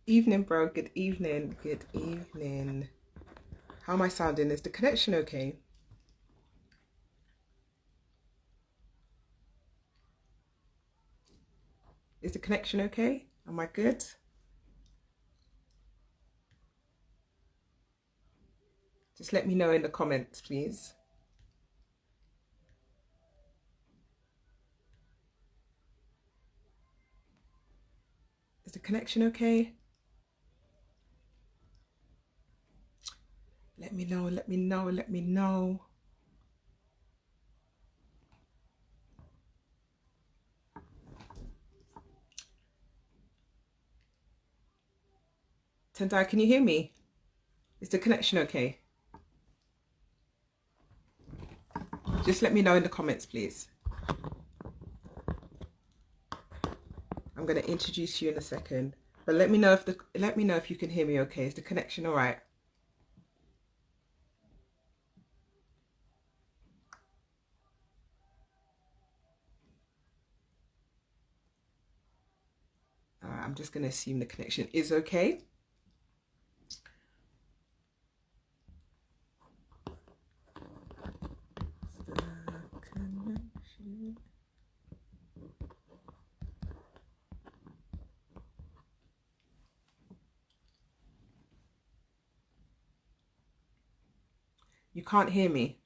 Evening, bro. Good evening. Good evening. How am I sounding? Is the connection okay? Is the connection okay? Am I good? Just let me know in the comments, please. Is the connection okay? Let me know, let me know, let me know. Tendai, can you hear me? Is the connection okay? Just let me know in the comments, please. I'm going to introduce you in a second, but let me know if you can hear me okay. Is the connection all right? All right, I'm just going to assume the connection is okay. You can't hear me.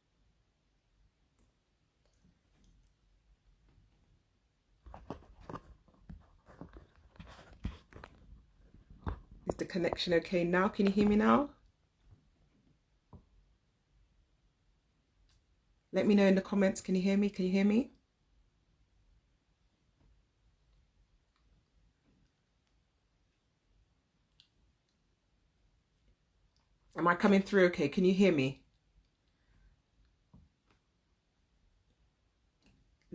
Is the connection okay now? Can you hear me now? Let me know in the comments. Can you hear me? Can you hear me? Am I coming through okay? Can you hear me?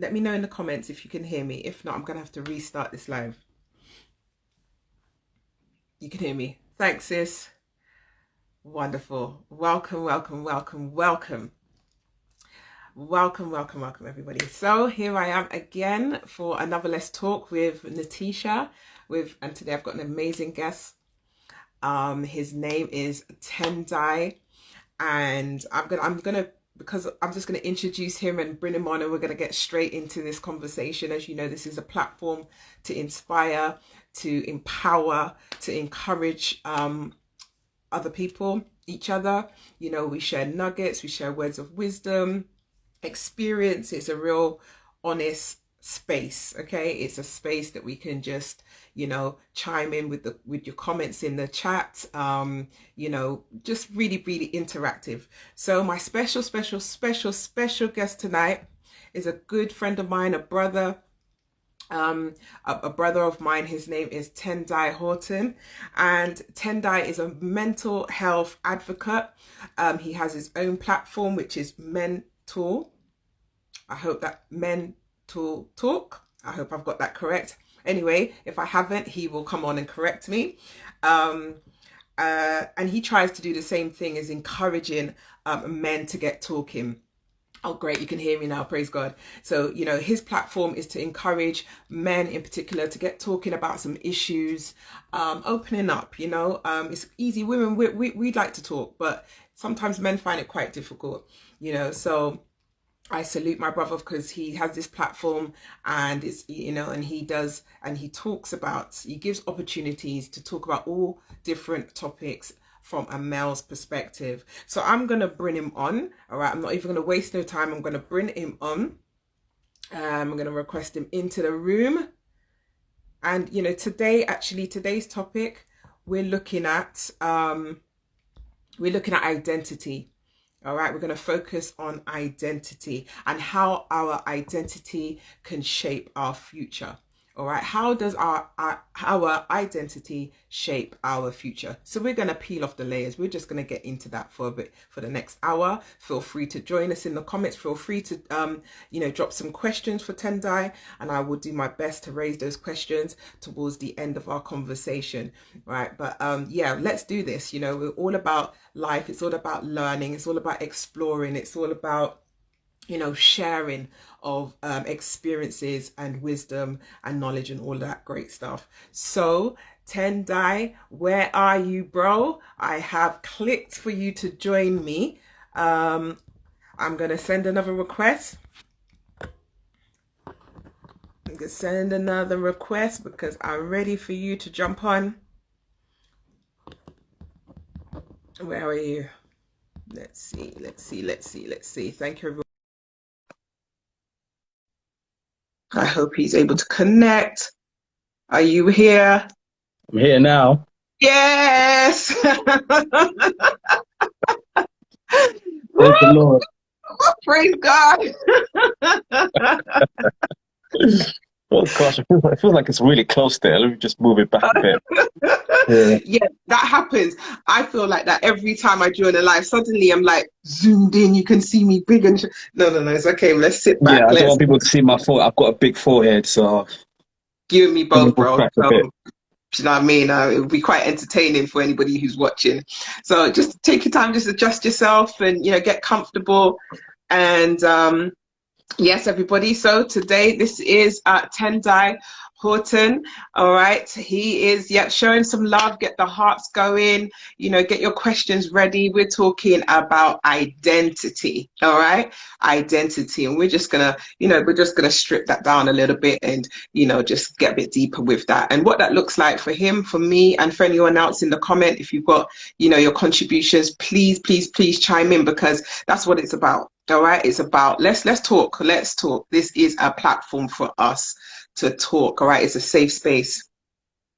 Let me know in the comments if you can hear me. If not, I'm going to have to restart this live. You can hear me. Thanks, sis. Wonderful. Welcome, welcome, welcome, welcome. Welcome, welcome, welcome, everybody. So here I am again for another Let's Talk with Nathesha. And today I've got an amazing guest. His name is Tendai, and because I'm just gonna introduce him and bring him on, and we're gonna get straight into this conversation. As you know, this is a platform to inspire, to empower, to encourage other people, each other. You know, we share nuggets, we share words of wisdom, experience. It's a real honest space. Okay, it's a space that we can just, you know, chime in with your comments in the chat. You know, just really interactive. So my special guest tonight is a good friend of mine, a brother, a brother of mine. His name is Tendai Horton, and Tendai is a mental health advocate. He has his own platform, which is Mental. I hope that Mental Talk. I hope I've got that correct. Anyway, if I haven't, he will come on and correct me. And he tries to do the same thing as encouraging men to get talking. Oh, great. You can hear me now. Praise God. So, you know, his platform is to encourage men in particular to get talking about some issues, opening up, you know. It's easy. Women, we'd like to talk, but sometimes men find it quite difficult, you know. So I salute my brother because he has this platform, and it's, you know, and he gives opportunities to talk about all different topics from a male's perspective. So I'm going to bring him on. All right. I'm not even going to waste no time. I'm going to bring him on. I'm going to request him into the room. And, you know, today's topic, we're looking at identity. All right, we're going to focus on identity and how our identity can shape our future. All right, how does our identity shape our future? So we're going to peel off the layers. We're just going to get into that for a bit for the next hour. Feel free to join us in the comments. Feel free to you know, drop some questions for Tendai, and I will do my best to raise those questions towards the end of our conversation. Right, but yeah, let's do this. You know, we're all about life. It's all about learning. It's all about exploring. It's all about, you know, sharing of experiences and wisdom and knowledge and all that great stuff. So Tendai, where are you, bro? I have clicked for you to join me. I'm going to send another request. I'm going to send another request because I'm ready for you to jump on. Where are you? Let's see. Thank you, everyone. I hope he's able to connect. Are you here? I'm here now. Yes. Praise the Lord. Praise God. Oh gosh, it feels like it's really close there. Let me just move it back a bit. Yeah, Yeah, that happens. I feel like that every time I join a live. Suddenly, I'm like zoomed in. You can see me big and no. It's okay. Let's sit yeah. back. I don't Let's want people to see my foot. I've got a big forehead, so you and me let me both, move bro. back a So, bit. do you know what I mean? It would be quite entertaining for anybody who's watching. So, just take your time, just adjust yourself, and get comfortable. And yes, everybody. So today, this is Tendai Horton. All right. He is, showing some love, get the hearts going, get your questions ready. We're talking about identity. All right. Identity. And we're just gonna strip that down a little bit and, just get a bit deeper with that. And what that looks like for him, for me, and for anyone else in the comment, if you've got, your contributions, please chime in because that's what it's about. All right, it's about let's talk. Let's talk. This is a platform for us to talk. All right, it's a safe space.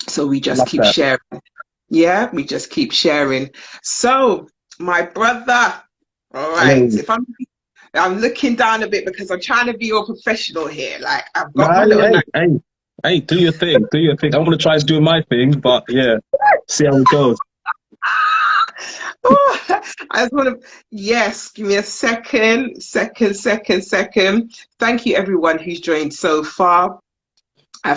So we just Love keep that. sharing. Yeah, we just keep sharing. So, my brother, all right, Hello. if I'm looking down a bit because I'm trying to be all professional here. Like I've got Nah, my little hey, do your thing. Do your thing. I'm gonna try and do my thing, but yeah, see how it goes. Oh, I just want to, yes, give me a second. Thank you, everyone who's joined so far.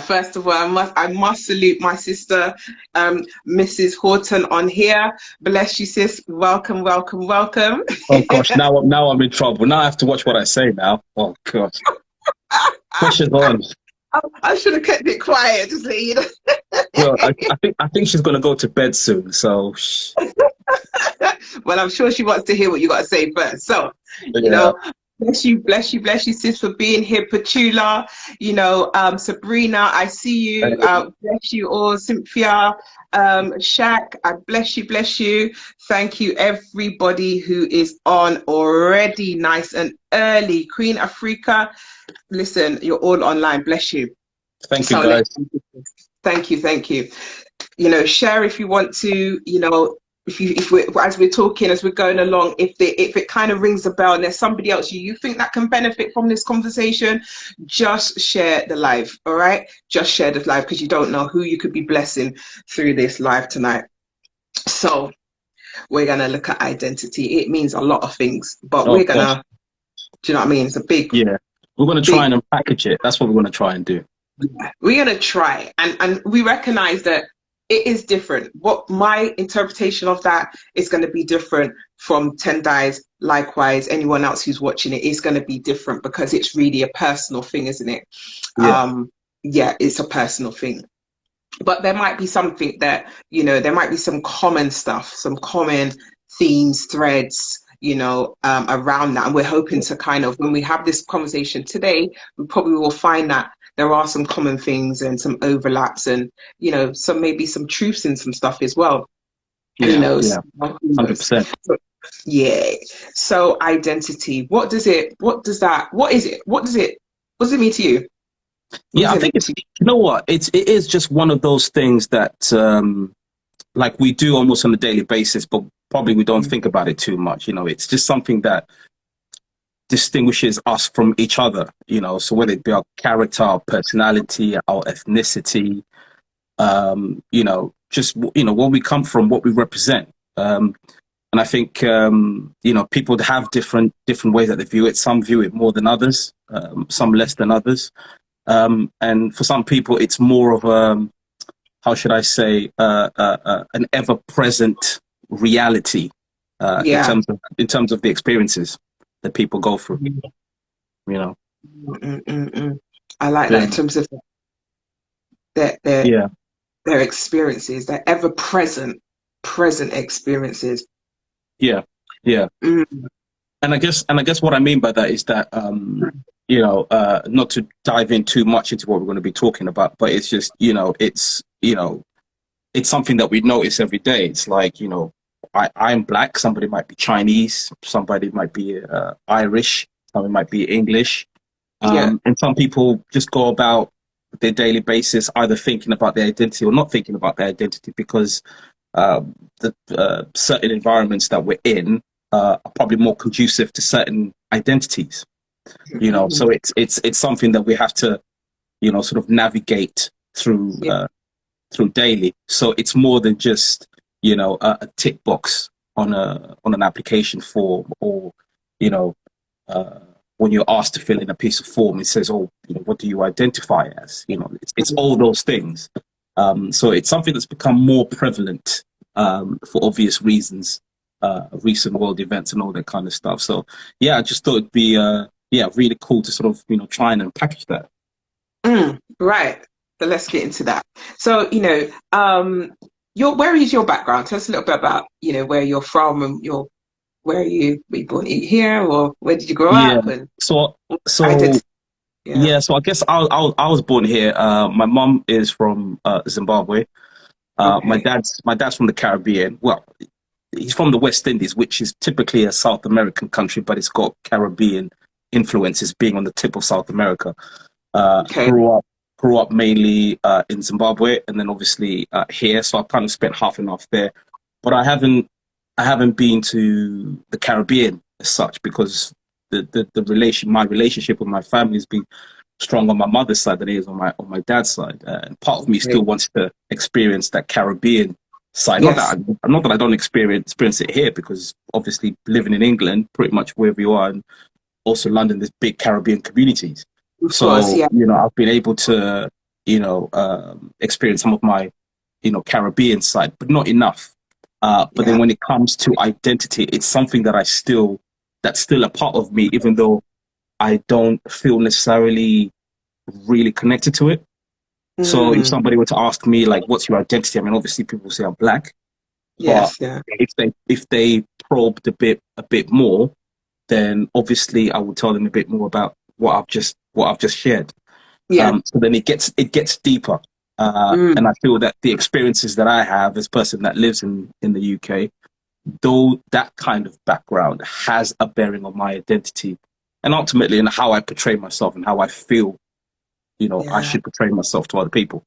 First of all, I must salute my sister, Mrs. Horton, on here. Bless you, sis. Welcome. Oh gosh, now I'm in trouble. Now I have to watch what I say now. Oh gosh, pressure's on. I should have kept it quiet, just let you know. Well, I think she's gonna go to bed soon, so Well, I'm sure she wants to hear what you got to say first. So, you yeah. know, bless you, sis, for being here. Petula, Sabrina, I see you. Bless you all. Cynthia, Shaq, I bless you. Thank you, everybody who is on already, nice and early. Queen Africa, listen, you're all online. Bless you. Thank you, So guys. thank you. Share if you want to, if we as we're talking, as we're going along, if it kind of rings a bell and there's somebody else you think that can benefit from this conversation, just share the live. All right, just share the live because you don't know who you could be blessing through this live tonight. So we're gonna look at identity. It means a lot of things, but Oh we're gosh, gonna, do you know what I mean? It's a yeah. We're gonna try big, and unpackage it. That's what we're gonna try and do. we're going to try and we recognize that it is different. What my interpretation of that is going to be different from Tendai's. Likewise, anyone else who's watching it is going to be different because it's really a personal thing, isn't it? Yeah. Yeah, it's a personal thing, but there might be something that, there might be some common stuff, some common themes, threads, around that. And we're hoping to kind of, when we have this conversation today, we probably will find that there are some common things and some overlaps and, maybe some truths in some stuff as well. Who Yeah, knows? yeah, Who knows? 100%. So, yeah. So identity, what is it? What does it mean to you? What Yeah, does I it think mean it's, to you know what, it is just one of those things that like we do almost on a daily basis, but probably we don't you? think about it too much. It's just something that distinguishes us from each other. So whether it be our character, our personality, our ethnicity, just where we come from, what we represent. And I think people have different ways that they view it. Some view it more than others, some less than others. And for some people, it's more of a, how should I say, an ever-present reality in Yeah. terms of the experiences that people go through. You know, I like that yeah, in terms of that. yeah, their experiences, their ever present experiences. Yeah, yeah. Mm, And I guess what I mean by that is that not to dive in too much into what we're going to be talking about, but it's just it's something that we notice every day. It's like, I'm black, somebody might be Chinese, somebody might be Irish, somebody might be English. yeah. And some people just go about their daily basis either thinking about their identity or not thinking about their identity because the certain environments that we're in are probably more conducive to certain identities. Mm, So it's something that we have to sort of navigate yeah. through daily. So it's more than just a tick box on an application form, or you know uh, when you're asked to fill in a piece of form, it says, "Oh, what do you identify as?" It's all Mm, those things. So it's something that's become more prevalent for obvious reasons, recent world events and all that kind of stuff. So yeah, I just thought it'd be really cool to sort of try and package that. right. So let's get into that. So, where is your background? Tell us a little bit about, where you're from and were you born here or where did you grow Yeah. up and So so identity? Yeah. yeah. So I guess I was born here. My mum is from Zimbabwe. Okay. My dad's from the Caribbean. Well, he's from the West Indies, which is typically a South American country, but it's got Caribbean influences, being on the tip of South America. Uh, Okay. grew up grew up mainly in Zimbabwe, and then obviously here. So I've kind of spent half and half there, but I haven't been to the Caribbean as such because my relationship with my family has been strong on my mother's side than it is on my dad's side. And part of me Okay. still wants to experience that Caribbean side. Yes, Not that I don't experience it here, because obviously living in England, pretty much wherever you are, and also London, there's big Caribbean communities. of course. So Yeah. I've been able to experience some of my Caribbean side, but not enough. But Yeah. then when it comes to identity, it's something that's still a part of me, even though I don't feel necessarily really connected to it. So if Mm, somebody were to ask me, like, what's your identity? I mean, obviously people say I'm black, but yes. Yeah. if they probed a bit more, then obviously I will tell them a bit more about what I've just shared. Yeah. So then it gets deeper, and Mm, I feel that the experiences that I have as a person that lives in the UK, though that kind of background has a bearing on my identity, and ultimately in how I portray myself and how I feel, I yeah. should portray myself to other people.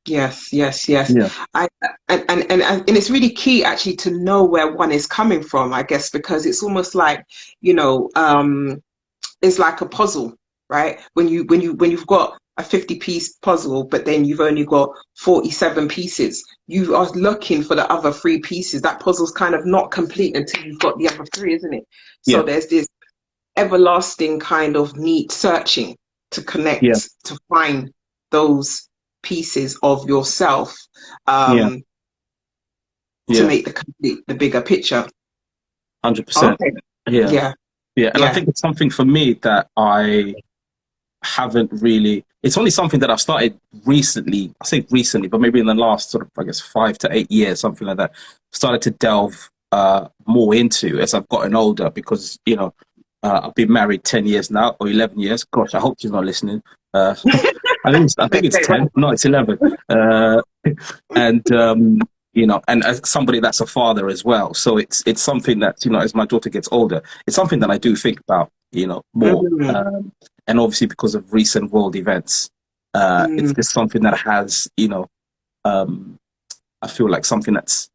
Yes. Yes. Yes. Yeah, I and it's really key actually to know where one is coming from, I guess, because it's almost like, you know, it's like a puzzle, right? When you've got a 50-piece puzzle, but then you've only got 47 pieces, you are looking for the other three pieces. That puzzle's kind of not complete until you've got the other three, isn't it? So yeah, there's this everlasting kind of need searching to yeah, connect, to find those pieces of yourself, yeah, um, to yeah, make the bigger picture. 100%. Okay. Yeah, Yeah. yeah, and I Yeah. think it's something for me that I haven't really. It's only something that I've started recently. I say recently, but maybe in the last sort of, I guess, 5 to 8 years, something like that. Started to delve more into as I've gotten older, because I've been married 10 years now, or 11 years. Gosh, I hope she's not listening. Uh, I think it's Okay, 10. No, it's 11. And and as somebody that's a father as well, so it's something that as my daughter gets older, it's something that I do think about more. right. And obviously because of recent world events, it's Mm, just something that has um, I feel like something that's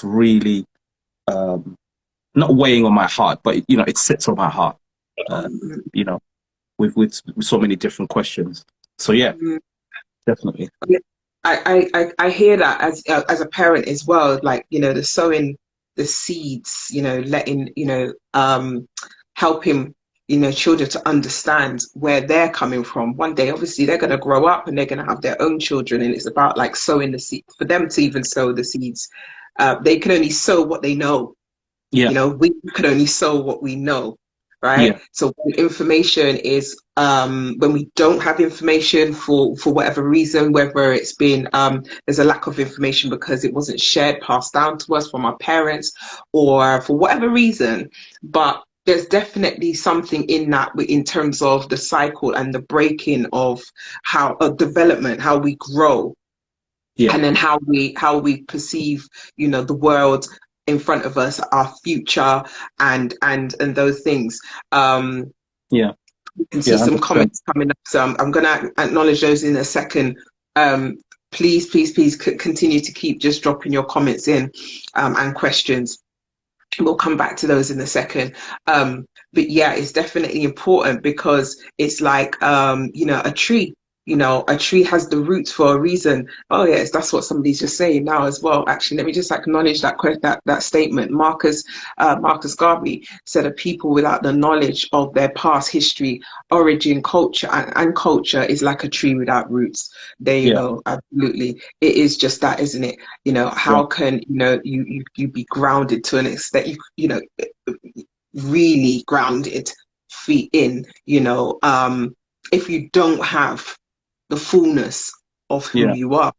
really um, not weighing on my heart, but it sits on my heart. Uh, mm, you know, with so many different questions. So yeah, mm. definitely. I hear that as a parent as well, like, the sowing the seeds, letting, helping, children to understand where they're coming from. One day, obviously, they're going to grow up and they're going to have their own children, and it's about like sowing the seed for them to even sow the seeds. They can only sow what they know. Yeah, We can only sow what we know. right? Yeah. So when information is when we don't have information for whatever reason, whether it's been there's a lack of information because it wasn't shared, passed down to us from our parents, or for whatever reason, but there's definitely something in that in terms of the cycle and the breaking of how development, how we grow, Yeah. and then how we perceive, the world in front of us, our future, and those things. Yeah. You can see Yeah. some 100%. comments coming up, so I'm going to acknowledge those in a second. Please, please, please continue to keep just dropping your comments in, and questions. We'll come back to those in a second. But yeah, it's definitely important because it's like, a tree. A tree has the roots for a reason. Oh yes, that's what somebody's just saying now as well. Actually, let me just acknowledge that statement. Marcus Garvey said, "A people without the knowledge of their past history, origin, culture, and culture is like a tree without roots." There you Yeah. go. Absolutely, it is just that, isn't it? Yeah. How can you be grounded to an extent, really grounded, feet in, if you don't have the fullness of who Yeah. you are.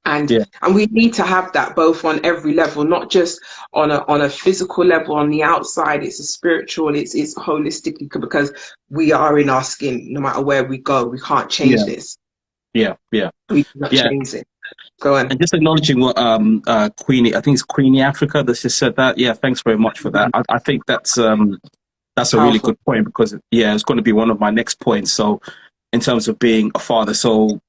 and Yeah. and we need to have that both on every level, not just on a physical level on the outside. It's a spiritual, it's holistically, because we are in our skin. No matter where we go, we can't change Yeah. this. Yeah. Yeah. We cannot Yeah. change it. Go on. And just acknowledging what Queenie, I think it's Queenie Africa that's just said that. Yeah, thanks very much for that. I think that's a really Powerful. good point because yeah, it's going to be one of my next points. So in terms of being a father, so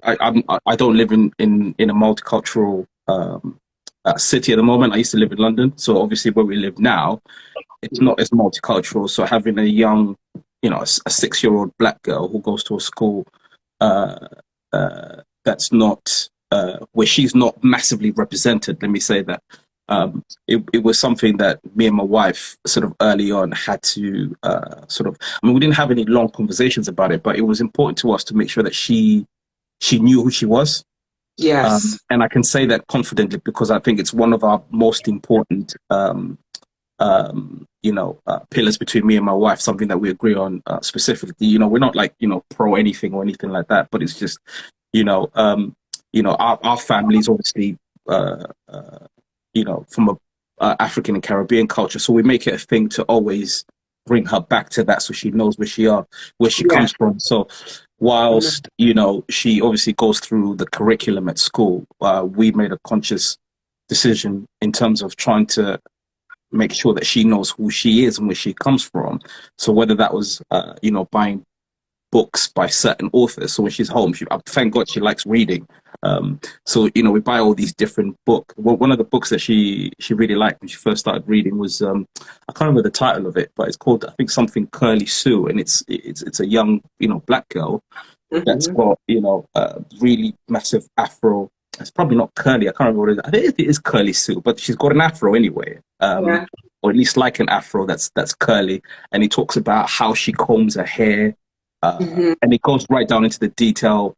I don't live in a multicultural city at the moment. I used to live in London, so obviously where we live now, it's not as multicultural. So having a young, a 6-year-old black girl who goes to a school uh, that's not where she's not massively represented. Let me say that it was something that me and my wife sort of early on had to sort of. I mean, we didn't have any long conversations about it, but it was important to us to make sure that she knew who she was. Yes. And I can say that confidently because I think it's one of our most important pillars between me and my wife, something that we agree on specifically. We're not like, pro anything or anything like that, but it's just, our families obviously, from a African and Caribbean culture. So we make it a thing to always bring her back to that so she knows where she Yeah. comes from. So whilst, she obviously goes through the curriculum at school, we made a conscious decision in terms of trying to make sure that she knows who she is and where she comes from. So whether that was, buying books by certain authors. So when she's home, thank God she likes reading. So we buy all these different books. Well, one of the books that she really liked when she first started reading was I can't remember the title of it, but it's called, I think, something Curly Sue, and it's a young black girl that's Hmm. got really massive afro. It's probably not curly. I can't remember what it is. I think it is Curly Sue, but she's got an afro anyway, Yeah. or at least like an afro that's curly. And he talks about how she combs her hair, Hmm. and it goes right down into the detail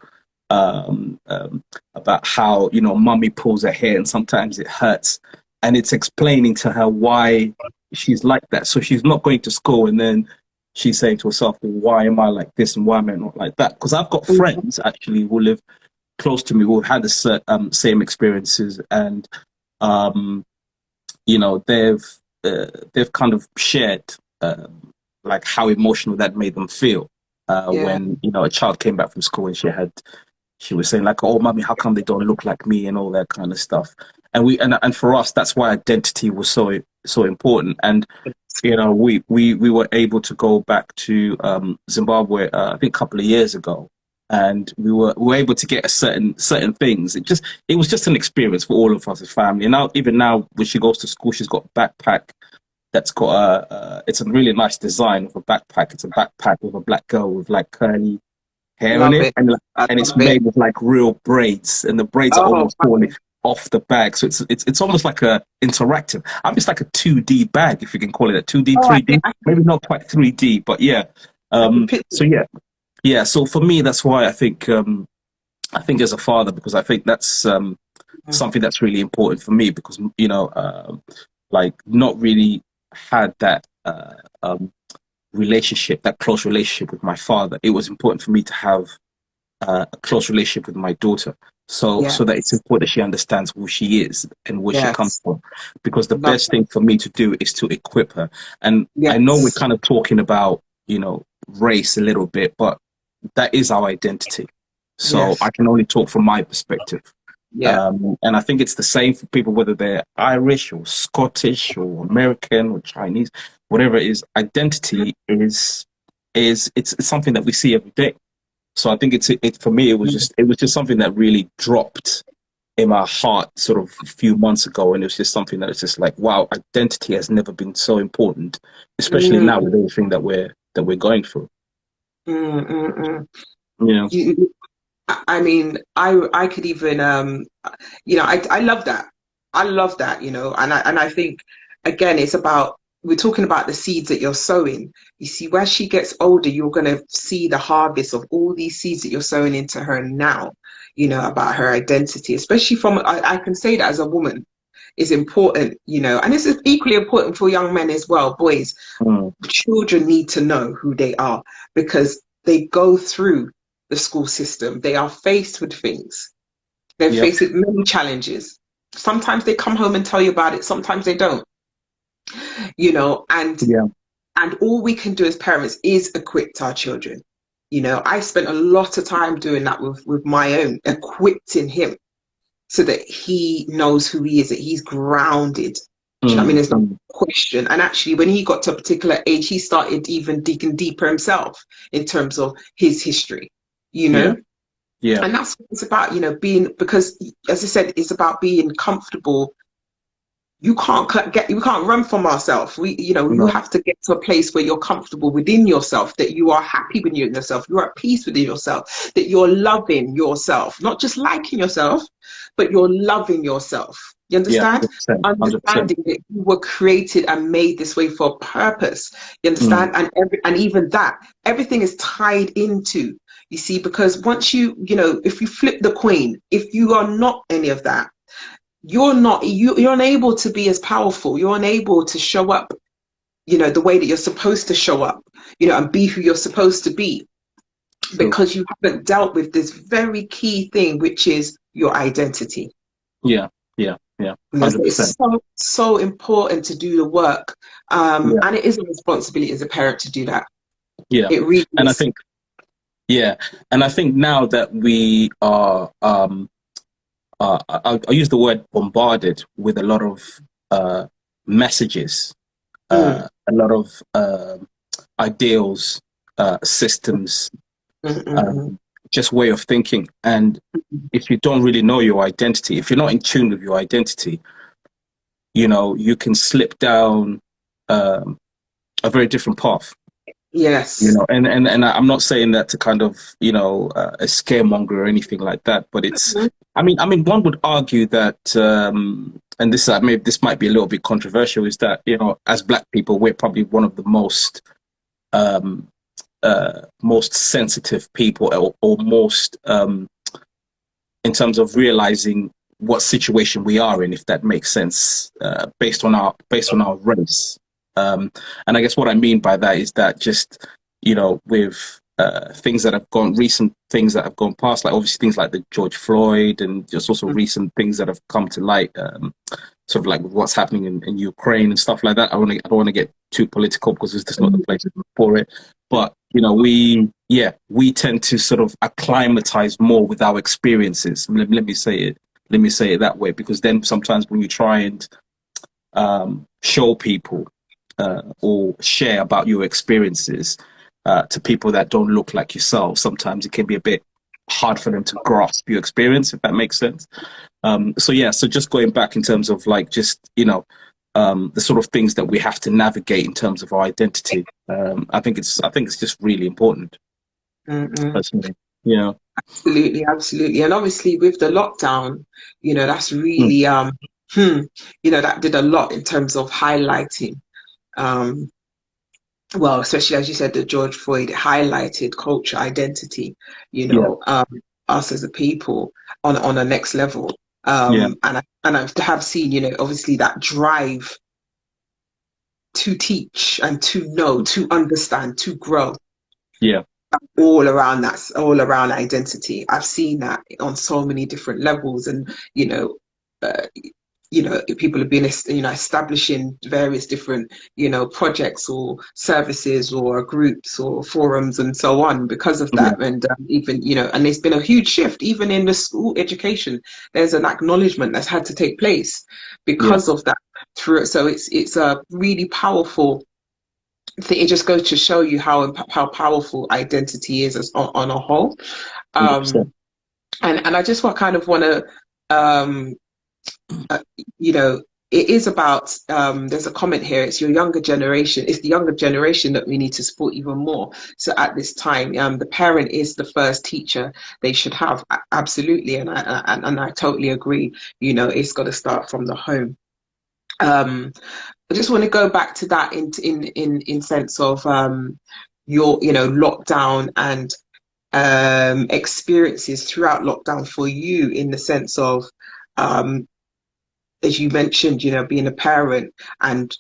um, um, about how mummy pulls her hair and sometimes it hurts, and it's explaining to her why she's like that. So she's not going to school and then she's saying to herself, well, why am I like this and why am I not like that? Because I've got friends actually who live close to me who have had the same experiences, and um, they've kind of shared like how emotional that made them feel Yeah. when a child came back from school and she was saying like, oh mommy, how come they don't look like me and all that kind of stuff. And for us, that's why identity was so important. And we were able to go back to Zimbabwe I think a couple of years ago, and we were able to get a certain things. It was just an experience for all of us as family. And even now when she goes to school, she's got a backpack that's got it's a really nice design of a backpack. It's a backpack with a black girl with like curly hair on Love it, it. and I and it's love it. made with like real braids, and the braids are Oh, almost falling off the bag. So it's almost like a interactive. I mean, it's like a 2D bag, if you can call it a 2D, oh, 3D. Maybe not quite 3D, but yeah. I can picture. So yeah. So for me, that's why I think as a father, because I think that's something that's really important for me because like not really had that um, relationship, that close relationship with my father, it was important for me to have a close relationship with my daughter. So that it's Yes. important that she understands who she is and where she comes Yes. from. Because the Love best that. thing for me to do is to equip her. And I know we're Yes. kind of talking about, race a little bit, but that is our identity. So I Yes. can only talk from my perspective. Yeah. And I think it's the same for people, whether they're Irish or Scottish or American or Chinese, whatever it is. Identity is it's something that we see every day. So I think it for me it was just something that really dropped in my heart sort of a few months ago, and it was just something that was just like, wow, identity has never been so important, especially Mm, now with everything that we're going through. mm, mm, mm. You know, You, I mean, I could even I love that. I love that, and I think again it's about we're talking about the seeds that you're sowing. You see, where she gets older, you're gonna see the harvest of all these seeds that you're sowing into her now, about her identity, especially from I can say that as a woman is important, and this is equally important for young men as well, boys. mm, Children need to know who they are because they go through the school system. They are faced with things. They're yep, faced with many challenges. Sometimes they come home and tell you about it. Sometimes they don't, and yeah, all we can do as parents is equip our children. I spent a lot of time doing that with my own, equipping him so that he knows who he is, that he's grounded. Do you know what I mean? mm, There's no mm, question. And actually, when he got to a particular age, he started even digging deeper himself in terms of his history, you yeah, know? yeah, And that's what it's about, being, because as I said, it's about being comfortable. You can't run from ourselves. You no, have to get to a place where you're comfortable within yourself, that you are happy within yourself, you're at peace within yourself, that you're loving yourself, not just liking yourself, but you're loving yourself. You yeah, understand? 100%, 100%, Understanding that you were created and made this way for a purpose. You mm, understand? And even that, everything is tied into, you see, because once if you flip the coin, if you are not any of that, you're unable to be as powerful, you're unable to show up, the way that you're supposed to show up, and be who you're supposed to be, true, because you haven't dealt with this very key thing, which is your identity. yeah, yeah, yeah, So it's 100%, so important to do the work, yeah, and it is a responsibility as a parent to do that. yeah, It really and I is. think yeah, and I think now that we are I use the word bombarded with a lot of uh, messages, Mm, a lot of ideals, systems, mm, mm, um, just way of thinking. And mm. if you don't really know your identity, if you're not in tune with your identity, you can slip down um, a very different path. Yes. And I'm not saying that to kind of a scaremonger or anything like that, but it's Mhm. I mean one would argue that and this maybe this might be a little bit controversial, is that as black people we're probably one of the um most sensitive people, or most in terms of realizing what situation we are in, if that makes sense, based on our race. And I guess what I mean by that is that just with recent things that have gone past, like obviously things like the George Floyd, and just also recent things that have come to light, sort of like what's happening in Ukraine and stuff like that. I don't want to get too political because it's just not the place for it. But we tend to sort of acclimatize more with our experiences. Let me say it. Let me say it that way, because then sometimes when you try and show people or share about your experiences to people that don't look like yourself, sometimes it can be a bit hard for them to grasp your experience, if that makes sense. So just going back in terms of like just the sort of things that we have to navigate in terms of our identity. I think it's just really important, Mm-mm. personally. You know. Absolutely, absolutely. And obviously with the lockdown, that's Mm, really that did a lot in terms of highlighting um well, especially as you said, that George Floyd highlighted culture, identity, yeah, us as a people on a next level. yeah, And I have seen, obviously that drive to teach and to know, to understand, to grow, Yeah. all around identity. I've seen that on so many different levels, and uh, people have been establishing various different projects or services or groups or forums and so on because of Yeah. that. And even and there's been a huge shift even in the school education. There's an acknowledgement that's had to take place Yeah. because of that through. So it's a really powerful thing. It just goes to show you how powerful identity is on a whole. um 100%. and I just want to um uh, you know, it is about, there's a comment here, it's your younger generation, it's the younger generation that we need to support even more. So at this time, the parent is the first teacher they should have. Absolutely. And I totally agree. It's got to start from the home. I just want to go back to that in sense of your lockdown and experiences throughout lockdown for you, in the sense of um, as you mentioned, being a parent and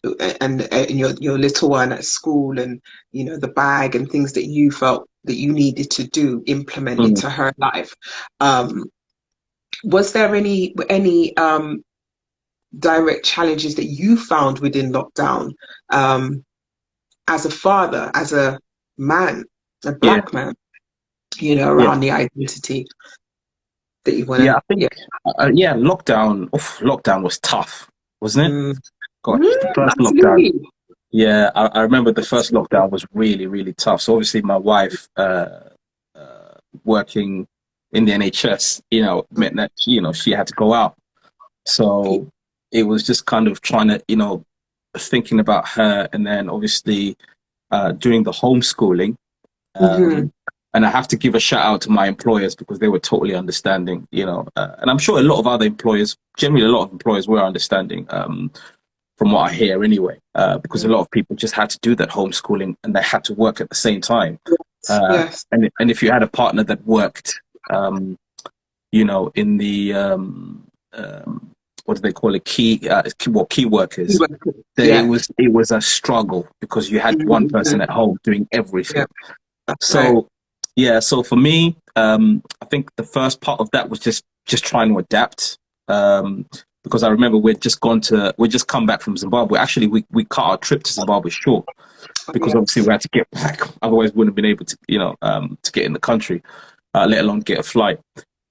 your little one at school, and the bag and things that you felt that you needed to do implement Mm. into her life. Um, was there any direct challenges that you found within lockdown, um, as a father, as a man, a Yeah. black man, Yeah. around the identity that you want Yeah. to? I Yeah. think, yeah, lockdown was tough, wasn't it? Mm. Gosh, the Mm, first lockdown. absolutely. Yeah, I remember the first lockdown was really, really tough. So obviously my wife, working in the NHS, meant that, she had to go out. So it was just kind of trying to, thinking about her, and then obviously doing the homeschooling. Hmm. Um, and I have to give a shout out to my employers because they were totally understanding, and I'm sure a lot of other employers, generally a lot of employers were understanding, from what I hear anyway, because a lot of people just had to do that homeschooling and they had to work at the same time. Yes. And if you had a partner that worked, in the, what do they call it? Key workers, then Yeah. it was a struggle because you had one person at home doing Yeah, everything. that's right. So yeah, so for me, I think the first part of that was just trying to adapt. Because I remember we'd just come back from Zimbabwe. Actually, we cut our trip to Zimbabwe short Oh, because obviously yes. we had to get back. Otherwise, we wouldn't have been able to, to get in the country, let alone get a flight.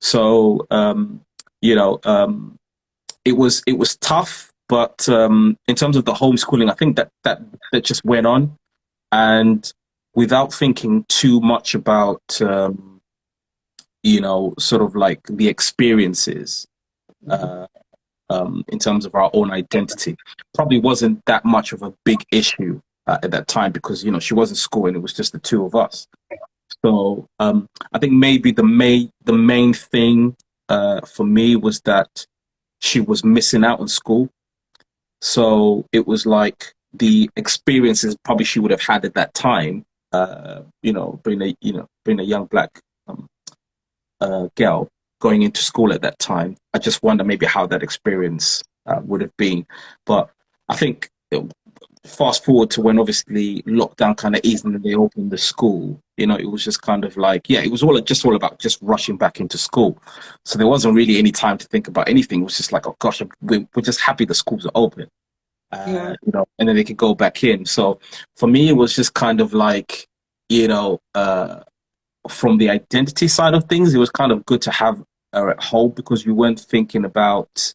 So, it was tough, but in terms of the homeschooling, I think that just went on, and without thinking too much about, sort of like the experiences, uh, in terms of our own identity, probably wasn't that much of a big issue at that time because she was in school and it was just the two of us. So I think maybe the main thing for me was that she was missing out on school. So it was like the experiences probably she would have had at that time, being a young black um, girl going into school at that time. I just wonder maybe how that experience would have been. But I think fast forward to when obviously lockdown kind of eased and they opened the school, it was just kind of like, yeah, it was all about just rushing back into school. So there wasn't really any time to think about anything. It was just like, oh gosh, we're just happy the schools are open, Yeah. and then they could go back in. So for me, it was just kind of like, from the identity side of things, it was kind of good to have her at home because you weren't thinking about,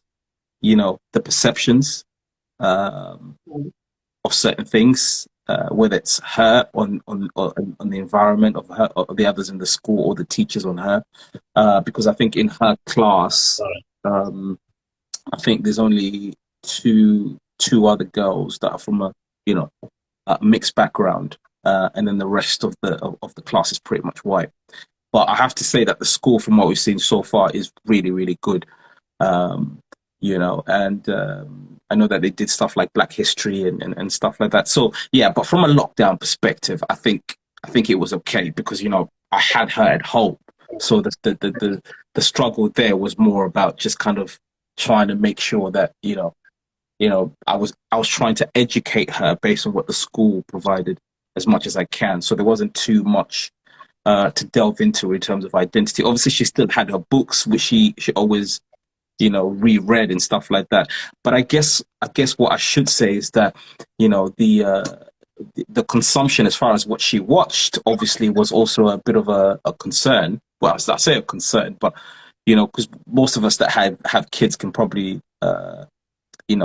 the perceptions. Um, of certain things, whether it's her on the environment of her or the others in the school or the teachers on her, because I think in her class, I think there's only two other girls that are from a mixed background, and then the rest of the class is pretty much white. But I have to say that the school, from what we've seen so far, is really really good. Um, and I know that they did stuff like Black History and stuff like that. So yeah, but from a lockdown perspective, I think it was okay because I had her at home, so the struggle there was more about just kind of trying to make sure that I was trying to educate her based on what the school provided as much as I can. So there wasn't too much to delve into in terms of identity. Obviously, she still had her books, which she always reread and stuff like that. But I guess what I should say is that the consumption as far as what she watched obviously was also a bit of a concern. Well, I say a concern, but because most of us that have kids can probably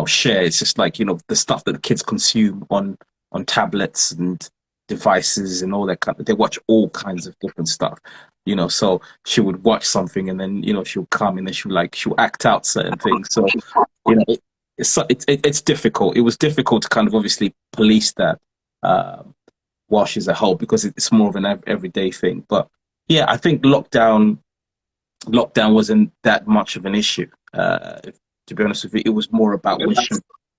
share. It's just like the stuff that the kids consume on tablets and devices and all that kind of. They watch all kinds of different stuff. So she would watch something and then she'll come and then she'll act out certain things. So it's difficult. It was difficult to kind of obviously police that while she's at home because it's more of an everyday thing. But yeah, I think lockdown wasn't that much of an issue. To be honest with you, it was more about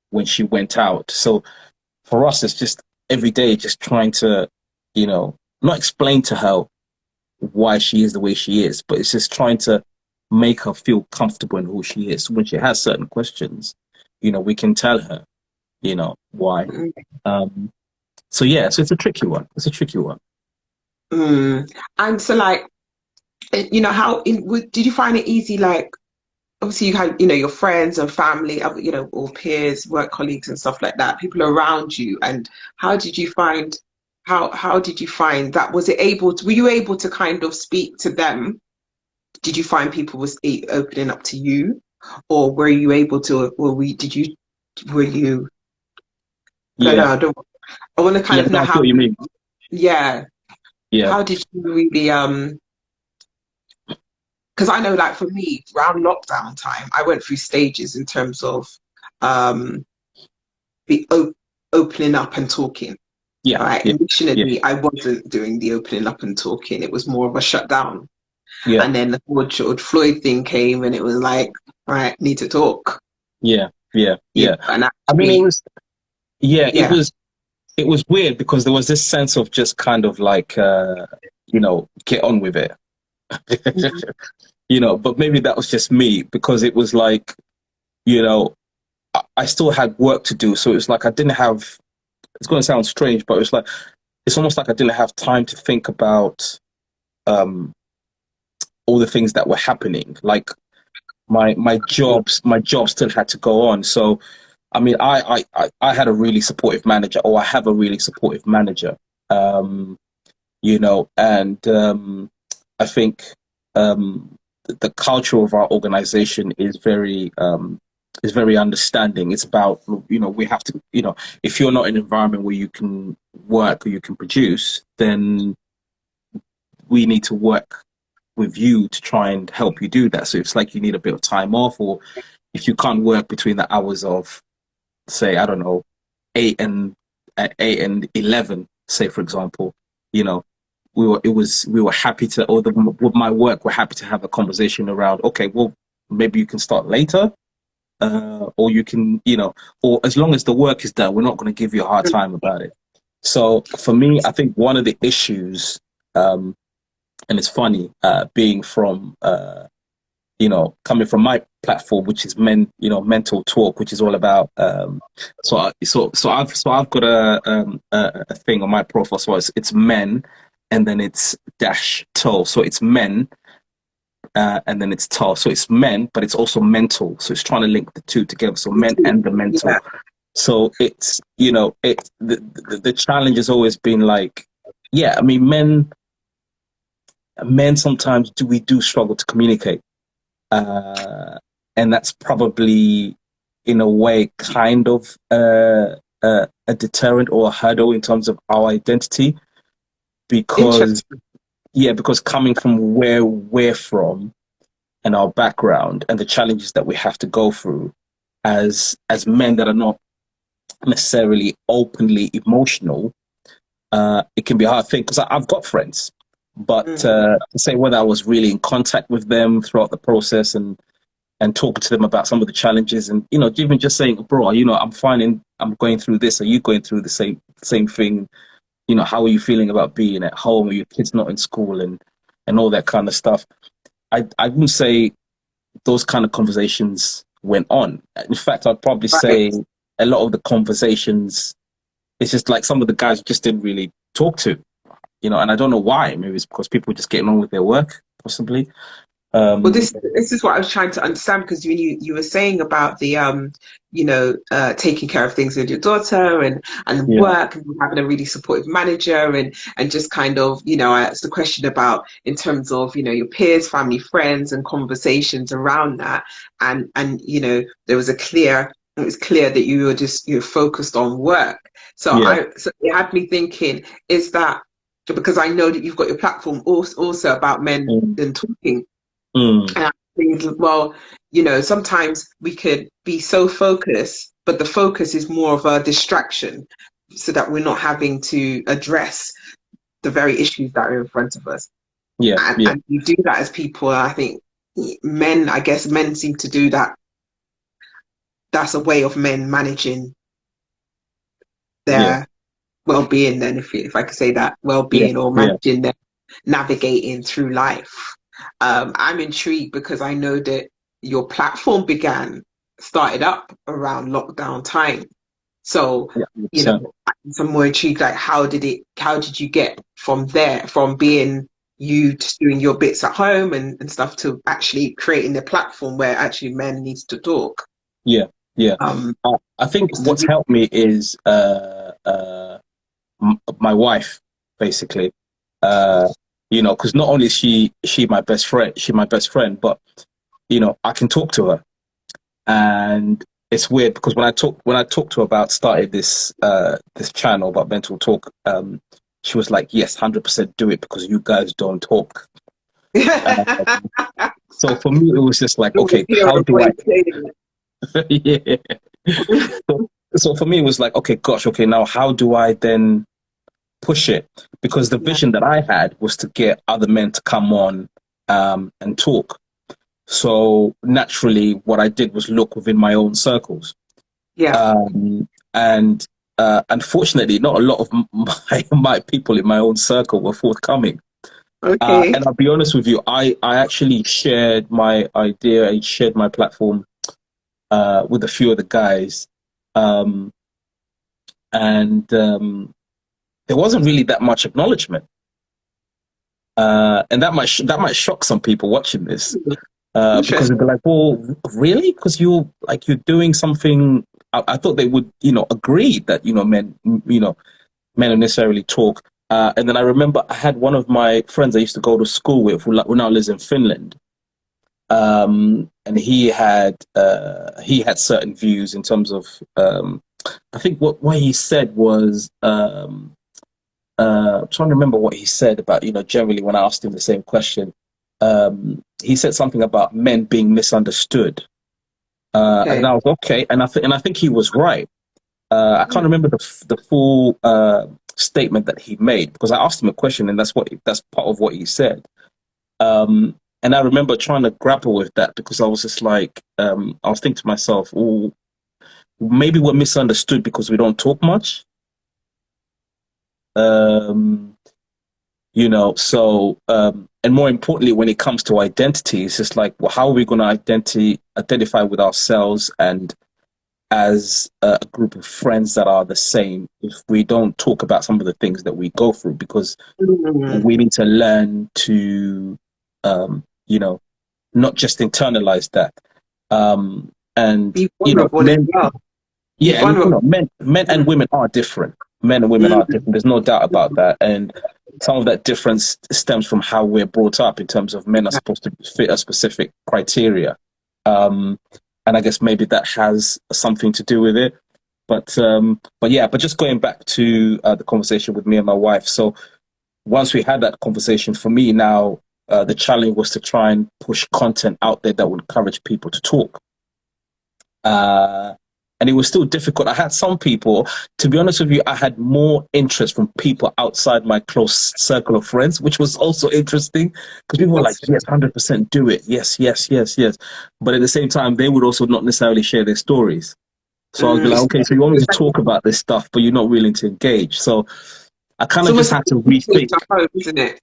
when she went out. So for us, it's just every day, just trying to, not explain to her why she is the way she is, but it's just trying to make her feel comfortable in who she is. So when she has certain questions, we can tell her, why. So yeah, so it's a tricky one. It's a tricky one. And so, like, did you find it easy? Like, obviously, you had, your friends and family, or peers, work colleagues, and stuff like that, people around you. And how did you find? How did you find that? Were you able to kind of speak to them? Did you find people was opening up to you, or were you able to? Or were you? No, no, Yeah, I want to kind yeah, of no, know I see how. what you mean. Yeah, Yeah, how did you really? Because I know, like, for me, around lockdown time, I went through stages in terms of um the opening up and talking. yeah, Right. yeah, yeah, Initially, I wasn't doing the opening up and talking. It was more of a shutdown. yeah, And then the whole George Floyd thing came, and it was like, right, need to talk. yeah, yeah, Yeah. yeah. And I mean, it actually, was, yeah, it yeah. was, it was weird because there was this sense of just kind of like, get on with it, Mhm. but maybe that was just me because it was like, you know, I still had work to do. So it's like I didn't have, it's going to sound strange, but it's like, it's almost like I didn't have time to think about um, all the things that were happening. Like my job still had to go on. So, I mean, I had a really supportive manager, or I have a really supportive manager. Um, and I think the culture of our organization is very understanding. It's about we have to if you're not in an environment where you can work or you can produce, then we need to work with you to try and help you do that. So it's like you need a bit of time off, or if you can't work between the hours of, say, I don't know, 8 and 11, say for example, you know, we were happy to, or with my work, we're happy to have a conversation around. Okay, well, maybe you can start later, or you can, or as long as the work is done, we're not going to give you a hard time about it. So for me, I think one of the issues, and it's funny, being from coming from my platform, which is mental talk, which is all about I've got a thing on my profile. So it's men, and then it's dash toe. So it's men, and then it's toe. So it's men, but it's also mental. So it's trying to link the two together. So men and the mental. Yeah. So it's the challenge has always been like, yeah, I mean, men sometimes do struggle to communicate, and that's probably in a way kind of a deterrent or a hurdle in terms of our identity, because Interesting. because coming from where we're from and our background and the challenges that we have to go through as men that are not necessarily openly emotional, it can be a hard thing because I've got friends, but Mm. to say whether I was really in contact with them throughout the process and talking to them about some of the challenges, and even just saying, bro, I'm going through this, are you going through the same thing, how are you feeling about being at home, or your kids not in school, and all that kind of stuff. I wouldn't say those kind of conversations went on. In fact, I'd probably Right. say a lot of the conversations, it's just like some of the guys just didn't really talk to, and I don't know why. Maybe it's because people were just getting on with their work, possibly. Well, Um, this is what I was trying to understand, because when you were saying about the taking care of things with your daughter and yeah, work, and having a really supportive manager, and just kind of, I asked the question about, in terms of, your peers, family, friends, and conversations around that, and there was it was clear that you're focused on work. yeah, So it had me thinking, is that because I know that you've got your platform also about men mm, and talking. mm, And I think, well, sometimes we could be so focused, but the focus is more of a distraction, so that we're not having to address the very issues that are in front of us. yeah, yeah, And you do that as people. I think I guess men seem to do that. That's a way of men managing yeah, their well-being, then, if I could say that, yeah, well-being, or yeah, managing their navigating through life. I'm intrigued because I know that your platform started up around lockdown time. So, yeah, 100%. I'm more intrigued, like, how did you get from there, from being you just doing your bits at home and stuff, to actually creating the platform where actually men needs to talk? Yeah, yeah. Um, I think what's what's the helped me is my wife, basically. Uh, because not only is she my best friend, but I can talk to her, and it's weird because when I talked to her about starting this channel about mental talk, she was like, "Yes, 100% do it because you guys don't talk." Uh, so for me, it was just like, you always okay, hear how a do I? voice saying Yeah. it. So for me, it was like, okay, gosh, okay, now how do I then push it? Because the Yeah, vision that I had was to get other men to come on and talk. So naturally, what I did was look within my own circles. yeah. And unfortunately, not a lot of my people in my own circle were forthcoming. Okay. And I'll be honest with you, I actually shared my idea, I shared my platform with a few of the guys. Um, and there wasn't really that much acknowledgement, and that might shock some people watching this, because they'd be Interesting. like, "Well, really? Because you're doing something." I thought they would, agree that men don't necessarily talk. And then I remember I had one of my friends I used to go to school with, who now lives in Finland, and he had certain views in terms of, I think what he said was, I'm trying to remember what he said about, generally when I asked him the same question. He said something about men being misunderstood. And then Okay. I was okay, and I think he was right. I can't Mm. remember the full statement that he made, because I asked him a question, and that's part of what he said. And I remember trying to grapple with that, because I was just like, I was thinking to myself, oh, maybe we're misunderstood because we don't talk much. Um, and more importantly, when it comes to identity, it's just like, well, how are we going to identify with ourselves and as a group of friends that are the same, if we don't talk about some of the things that we go through? Because Mm. we need to learn to, you know not just internalize that. And Be vulnerable as men, well. Be yeah, and vulnerable. men and Mm. women are different. Men and women are Mm. different. There's no doubt about that. And some of that difference stems from how we're brought up, in terms of men are supposed to fit a specific criteria. Um, and I guess maybe that has something to do with it. But yeah, but just going back to the conversation with me and my wife. So once we had that conversation, for me now, the challenge was to try and push content out there that would encourage people to talk. Uh, and it was still difficult. I had some people, to be honest with you, I had more interest from people outside my close circle of friends, which was also interesting, because people were like, That's yes, 100% do it. Yes, yes, yes, yes. But at the same time, they would also not necessarily share their stories. So I was mm. like, okay, so you want me to talk about this stuff, but you're not willing to engage. So I kind It's of just almost like had to a privilege rethink. at home, isn't it?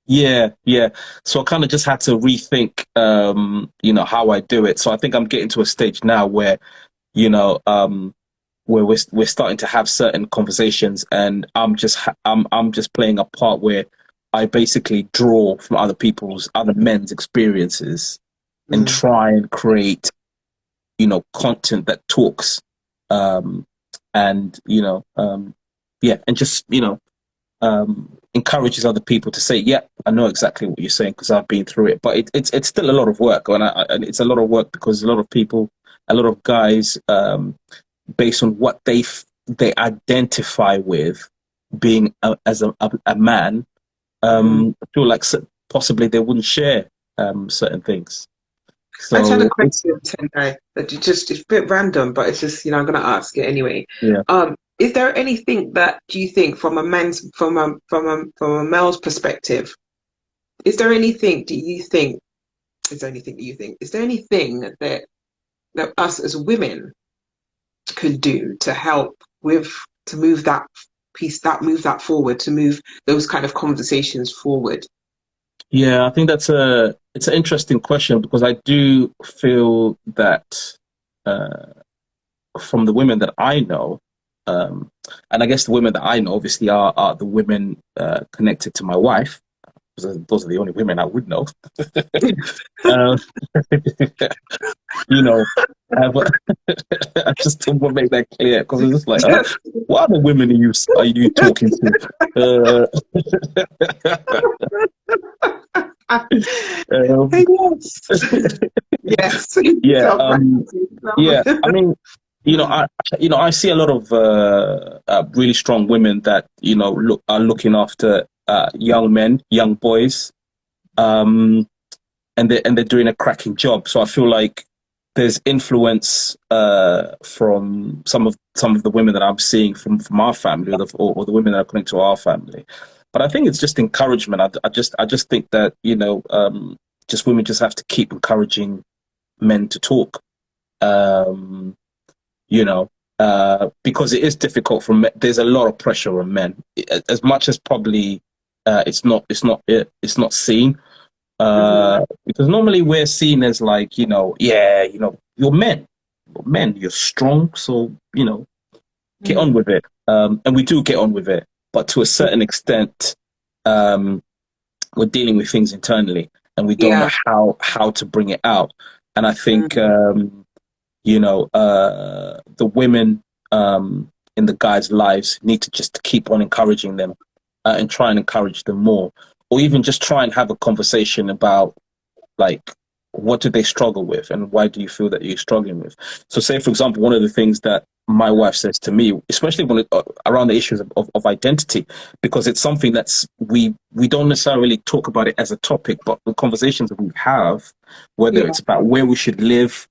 Yeah, yeah. So I kind of just had to rethink, how I do it. So I think I'm getting to a stage now where, you know, um, where we're starting to have certain conversations, and I'm just playing a part where I basically draw from other men's experiences and Mm. try and create, content that talks, um, and yeah, and just encourages other people to say, yeah, I know exactly what you're saying because I've been through it. But it's still a lot of work, and it's a lot of work because a lot of people, a lot of guys, based on what they identify with being as a man, Mm. feel like possibly they wouldn't share certain things. I just had a So it's question, Tendai, that it's a bit random, but it's just, I'm gonna ask it anyway. yeah. Is there anything that do you think from a man's from a male's perspective, is there anything do you think is there anything do you think is there anything that us as women could do to help with to move that move that forward, to move those kind of conversations forward? Yeah, I think it's an interesting question because I do feel that uh, from the women that I know, um, and I guess the women that I know obviously are the women connected to my wife. Those are the only women I would know. um, you know, but I just want to make that clear because it's just like, huh? Yes. What other women are you talking to? Um, Yes. Yes. yeah, Tell yeah. I mean, Mm. I see a lot of really strong women that are looking after young men, young boys, um, and they're doing a cracking job. So I feel like there's influence from some of the women that I'm seeing from our family, or the women that are connected to our family. But I think it's just encouragement. I just think that just women just have to keep encouraging men to talk. Um, you know, because it is difficult for men. There's a lot of pressure on men, as much as probably it's not seen, Hmm. because normally we're seen as like, yeah, you're men, you're strong, so get on Mm. with it, and we do get on with it, but to a certain extent, um, we're dealing with things internally, and we don't know Yeah. how to bring it out, and I think Mm. the women in the guys' lives need to just keep on encouraging them, and try and encourage them more, or even just try and have a conversation about, like, what do they struggle with and why do you feel that you're struggling with. So say, for example, one of the things that my wife says to me, especially around the issues of identity, because it's something that's we don't necessarily talk about it as a topic, but the conversations that we have, whether Yeah. it's about where we should live,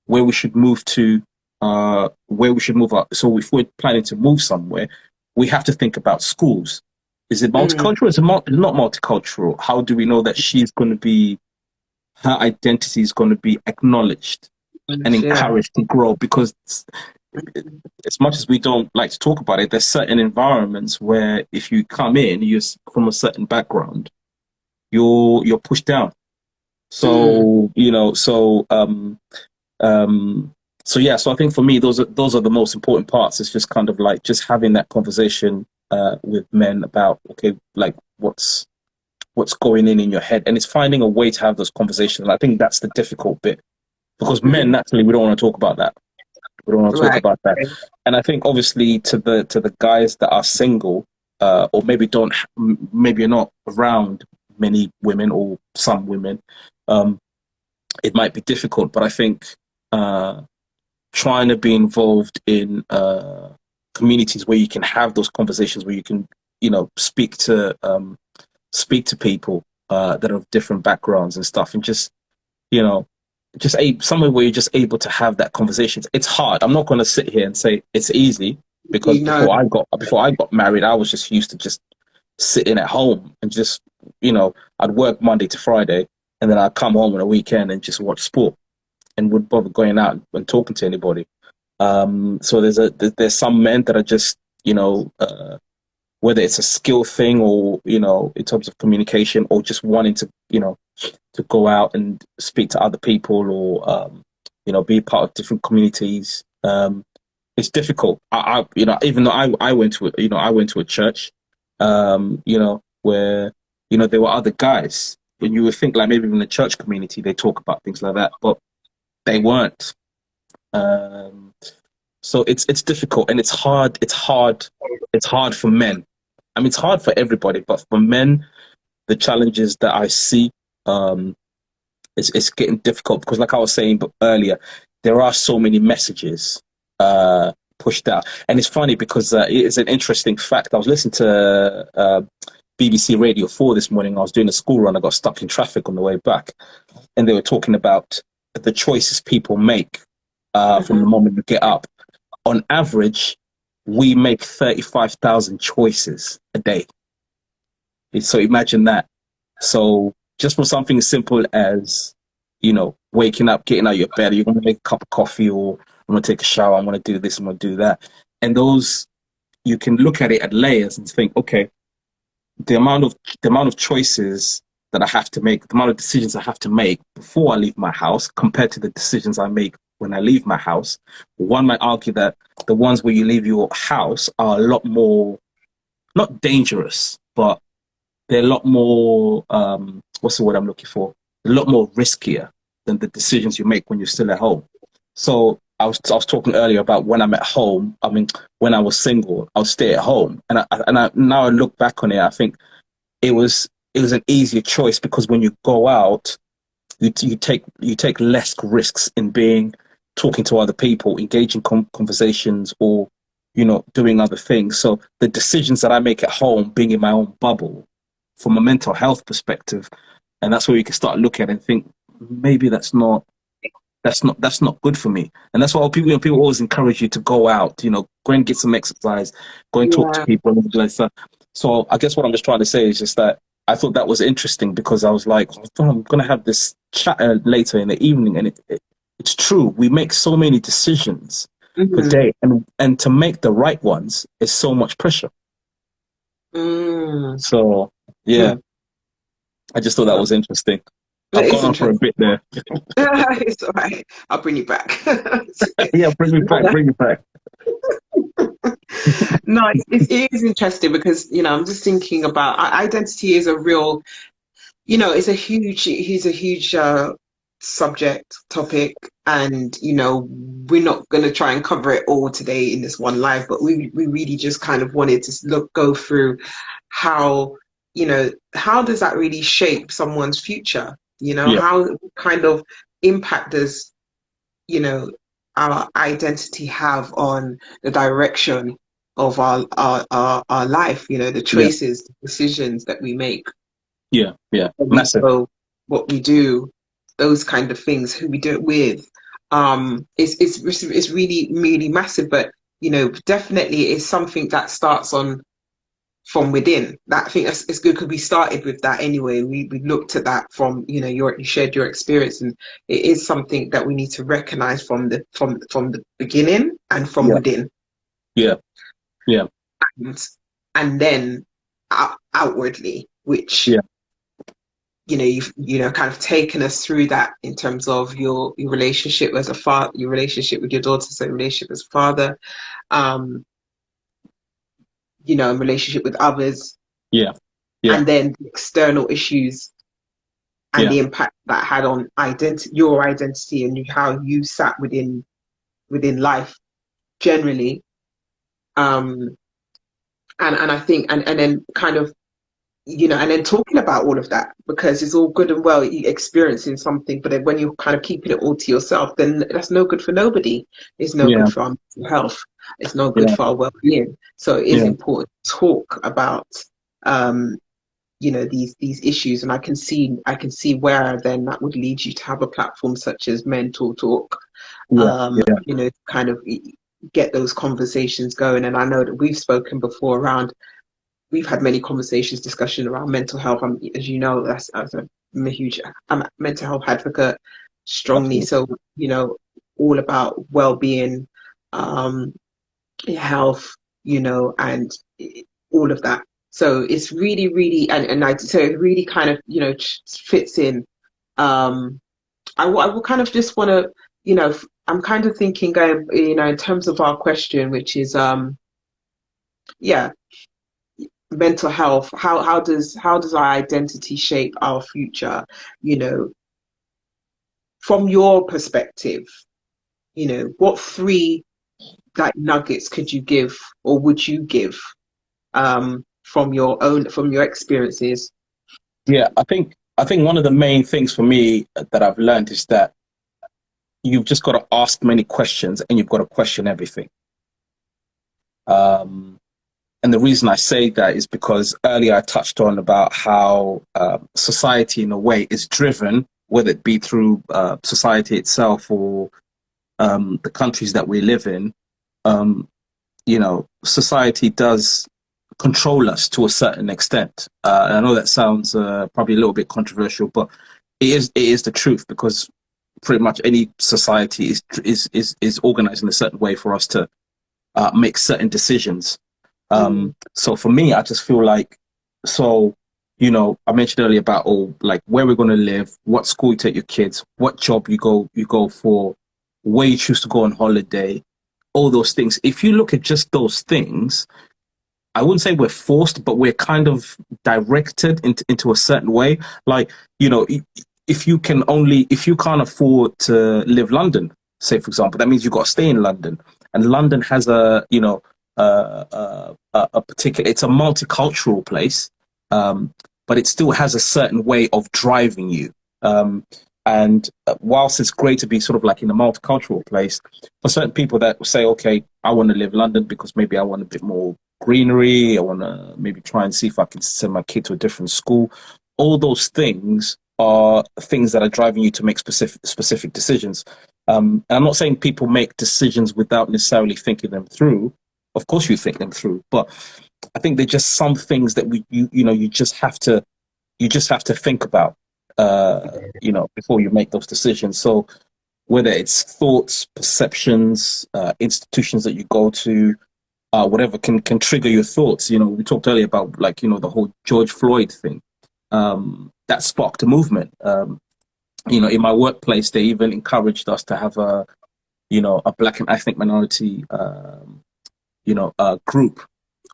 where we should move to, where we should move up. So if we're planning to move somewhere, we have to think about schools. Is it Mm. multicultural? Is it not multicultural? How do we know that her identity is going to be acknowledged and Yeah. encouraged to grow? Because as much as we don't like to talk about it, there's certain environments where if you come in, you're from a certain background, you're pushed down. Mm. So um, so yeah, so I think for me, those are the most important parts. It's just kind of like just having that conversation with men about, okay, like what's going in your head, and it's finding a way to have those conversations. And I think that's the difficult bit because men Mm. naturally we don't want to talk about that. We don't want to talk Right. about that. And I think obviously to the guys that are single, or maybe don't, maybe you're not around many women or some women, um, it might be difficult. But I think uh, trying to be involved in communities where you can have those conversations, where you can speak to people that are of different backgrounds and stuff, and just you know somewhere where you're just able to have that conversation. It's hard. I'm not going to sit here and say it's easy, because You know. before I got married, I was just used to just sitting at home and just I'd work Monday to Friday, and then I'd come home on a weekend and just watch sport, and would bother going out and talking to anybody. So there's some men that are just whether it's a skill thing, or in terms of communication, or just wanting to go out and speak to other people, or be part of different communities. it's difficult. You know, even though I went to I went to a church, where there were other guys, and you would think like maybe in the church community they talk about things like that, but they weren't. Um, so it's difficult and it's hard. It's hard for men. I mean, it's hard for everybody, but for men, the challenges that I see, um, it's getting difficult because, like I was saying earlier, there are so many messages pushed out, and it's funny because it's an interesting fact. I was listening to BBC Radio 4 this morning. I was doing a school run. I got stuck in traffic on the way back, and they were talking about the choices people make from the moment you get up. On average, we make 35,000 choices a day. So imagine that. So just for something as simple as, waking up, getting out of your bed, you're going to make a cup of coffee, or I'm going to take a shower, I'm going to do this, I'm going to do that. And those, you can look at it at layers and think, okay, the amount of choices that I have to make, the amount of decisions I have to make before I leave my house compared to the decisions I make when I leave my house. One might argue that the ones where you leave your house are a lot more, not dangerous, but they're a lot more, what's the word I'm looking for? A lot more riskier than the decisions you make when you're still at home. So I was talking earlier about when I'm at home. I mean, when I was single, I'll stay at home, and now I look back on it, I think it was an easier choice because when you go out, you take less risks in talking to other people, engaging conversations, or doing other things. So the decisions that I make at home, being in my own bubble, from a mental health perspective, and that's where you can start looking at it and think maybe that's not good for me. And that's why people always encourage you to go out, go and get some exercise, go and talk to Yeah. people and like that. So I guess what I'm just trying to say is just that I thought that was interesting because I was like, oh, I'm going to have this chat later in the evening, and it's true. We make so many decisions per Mm-hmm. day, and to make the right ones is so much pressure. Mm. So yeah, Hmm. I just thought that was interesting. That I've is gone on for a interesting. bit there. It's all right. I'll bring you back. Yeah, bring me back, bring me back. No, it is interesting because, I'm just thinking about identity is a real, it's a huge subject topic, and we're not going to try and cover it all today in this one live, but we really just kind of wanted to go through how, how does that really shape someone's future? Yeah, How kind of impact does, you know, our identity have on the direction of our life, the yeah, choices, the decisions that we make, yeah. where we Massive. go, what we do, those kind of things, who we do it with. It's really, really massive, but definitely it's something that starts on from within. That I think that's it's good because we started with that anyway. We looked at that from you shared your experience, and it is something that we need to recognize from the beginning and from Yeah, within, yeah, yeah, and, then outwardly, which yeah, you've kind of taken us through that in terms of your relationship as a father, your relationship with your daughter, so relationship as a father, um, and relationship with others, yeah, yeah, and then the external issues and yeah, the impact that had on your identity, and how you sat within life generally. Um, and I think, and then kind of, and then talking about all of that, because it's all good and well you experiencing something, but then when you're kind of keeping it all to yourself, then that's no good for nobody. It's no good yeah, for our mental health. It's no good yeah, for our well-being. So it is yeah, important to talk about um these issues, and I can see where then that would lead you to have a platform such as Mental Talk, yeah, yeah, kind of get those conversations going. And I know that we've spoken before around, we've had many conversations, discussion around mental health. As you know, I'm a huge mental health advocate, strongly absolutely. so. All about well-being, um, health, and all of that. So it's really, really, so it really kind of, fits in. I will kind of just want to, you know, I'm kind of thinking, going, in terms of our question, which is, yeah, mental health. How does our identity shape our future? You know, from your perspective, what three like nuggets could you give, or would you give, from your experiences? Yeah, I think one of the main things for me that I've learned is that you've just got to ask many questions and you've got to question everything. Um, and the reason I say that is because earlier I touched on about how society, in a way, is driven, whether it be through society itself or the countries that we live in. Um, Society does control us to a certain extent. And I know that sounds probably a little bit controversial, but it is the truth, because pretty much any society is organized in a certain way for us to make certain decisions. Mm, So for me, I just feel like, so, I mentioned earlier about, like where we're going to live, what school you take your kids, what job you go for, where you choose to go on holiday, all those things. If you look at just those things, I wouldn't say we're forced, but we're kind of directed into a certain way. Like, if you can't afford to live London, say for example, that means you've got to stay in London. And London has a particular, it's a multicultural place, but it still has a certain way of driving you. And whilst it's great to be sort of like in a multicultural place, for certain people that say, okay, I want to live London because maybe I want a bit more greenery, I want to maybe try and see if I can send my kid to a different school. All those things are things that are driving you to make specific decisions. And I'm not saying people make decisions without necessarily thinking them through. Of course, you think them through, but I think they're just some things that you just have to think about, before you make those decisions. So whether it's thoughts, perceptions, institutions that you go to, whatever can trigger your thoughts. We talked earlier about, like, the whole George Floyd thing. That sparked a movement. In my workplace, they even encouraged us to have a black and ethnic minority, group,